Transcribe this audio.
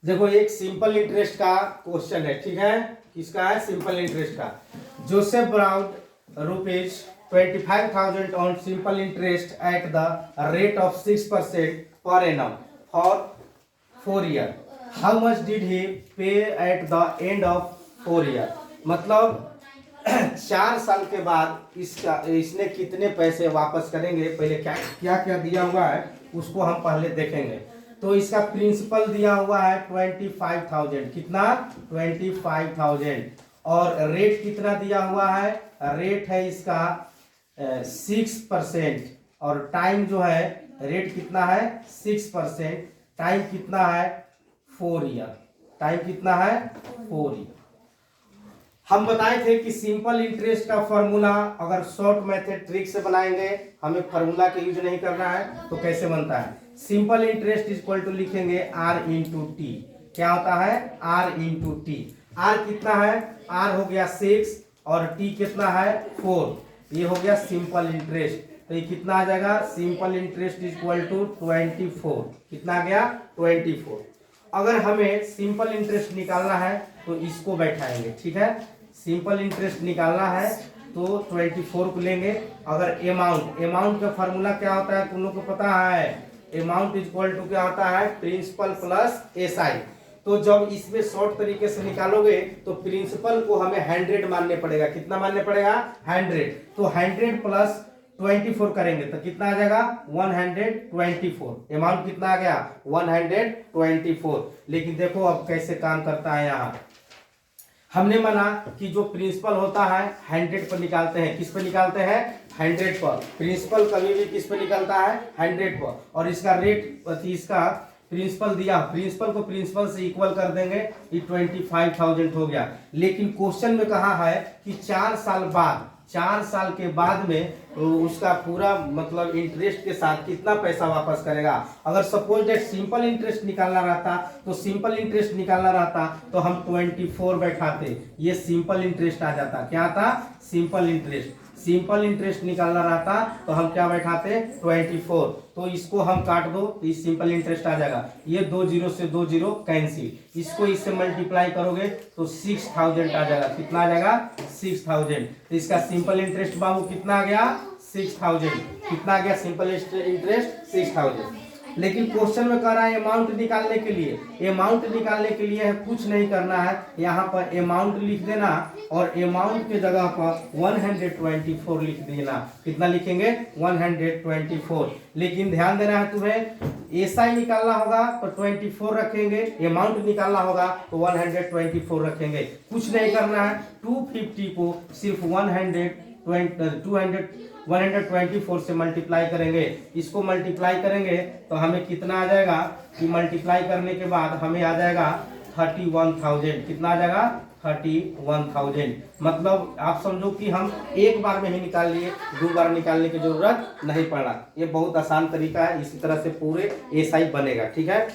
देखो एक सिंपल इंटरेस्ट का क्वेश्चन है, ठीक है। किसका है? सिंपल इंटरेस्ट का। Joseph borrowed rupees 25,000 on simple interest at the rate of 6% per annum for 4 year. How much did he pay at the end of 4 year. मतलब 4 साल के बाद इसने कितने पैसे वापस करेंगे, पहले क्या क्या क्या दिया हुआ है उसको हम पहले देखेंगे। तो इसका प्रिंसिपल दिया हुआ है 25,000, कितना? 25,000। और रेट कितना दिया हुआ है? रेट है इसका 6%। और टाइम जो है, रेट कितना है? 6%। टाइम कितना है? 4 ईयर। टाइम कितना है? 4 ईयर। हम बताए थे कि सिंपल इंटरेस्ट का फॉर्मूला अगर शॉर्ट मेथड ट्रिक से बनाएंगे, हमें फॉर्मूला का यूज नहीं करना है, तो कैसे बनता है? सिंपल इंटरेस्ट इक्वल टू लिखेंगे R इंटू टी। क्या होता है? R into T. R कितना है? R हो गया 6 और T कितना है? 4। ये हो गया सिंपल इंटरेस्ट। तो ये कितना आ जाएगा? Simple interest equal to 24। कितना आ गया? 24। अगर हमें सिंपल इंटरेस्ट निकालना है तो इसको बैठाएंगे, ठीक है। सिंपल इंटरेस्ट निकालना है तो 24 को लेंगे। अगर अमाउंट का फार्मूला क्या होता है तुम लोग को पता है? अमाउंट इक्वल टू क्या होता है? Principal plus SI। तो जब इसमें शॉर्ट तरीके से निकालोगे तो प्रिंसिपल को हमें 100 मानने पड़ेगा। कितना मानने पड़ेगा? 100। तो 100 प्लस 24 करेंगे तो कितना आ जाएगा? 124। अमाउंट कितना आ गया? 124। लेकिन देखो अब कैसे काम करता है। यहाँ हमने माना कि जो प्रिंसिपल होता है 100 पर निकालते हैं। किस पर निकालते हैं? 100 पर। प्रिंसिपल कभी भी किस पर निकलता है? 100 पर। और इसका रेट, इसका प्रिंसिपल दिया, प्रिंसिपल को प्रिंसिपल से इक्वल कर देंगे, ये 25,000 हो गया। लेकिन क्वेश्चन में कहा है कि 4 साल के बाद में उसका पूरा मतलब इंटरेस्ट के साथ कितना पैसा वापस करेगा। अगर सपोज दैट सिंपल इंटरेस्ट निकालना रहता तो हम 24 बैठाते, ये सिंपल इंटरेस्ट आ जाता। क्या था? सिंपल इंटरेस्ट निकालना रहता तो हम क्या बैठाते? 24। तो इसको हम काट दो तो इस सिंपल इंटरेस्ट आ जाएगा। ये 2 जीरो से 2 जीरो कैंसिल। इसको इससे मल्टीप्लाई करोगे तो 6,000 आ जाएगा। कितना आ जाएगा? 6,000। तो इसका सिंपल इंटरेस्ट बाबू कितना आ गया? 6,000। कितना आ गया? Simple interest 6,000। लेकिन क्वेश्चन में कह रहा है अमाउंट निकालने के लिए है कुछ नहीं करना है, यहाँ पर अमाउंट लिख देना और अमाउंट के जगह पर 124 लिख देना। कितना लिखेंगे? 124। लेकिन ध्यान देना है तुम्हें, SI निकालना होगा तो 24 रखेंगे, अमाउंट निकालना होगा तो 124 रखेंगे। कुछ नहीं करना है, 250 को सिर्फ 124 से मल्टीप्लाई करेंगे। इसको मल्टीप्लाई करेंगे तो हमें कितना आ जाएगा कि मल्टीप्लाई करने के बाद हमें आ जाएगा 31,000। कितना आ जाएगा? 31,000। मतलब आप समझो कि हम एक बार में ही निकाल लिए, 2 बार निकालने की जरूरत नहीं पड़ा। ये बहुत आसान तरीका है, इसी तरह से पूरे SI बनेगा, ठीक है।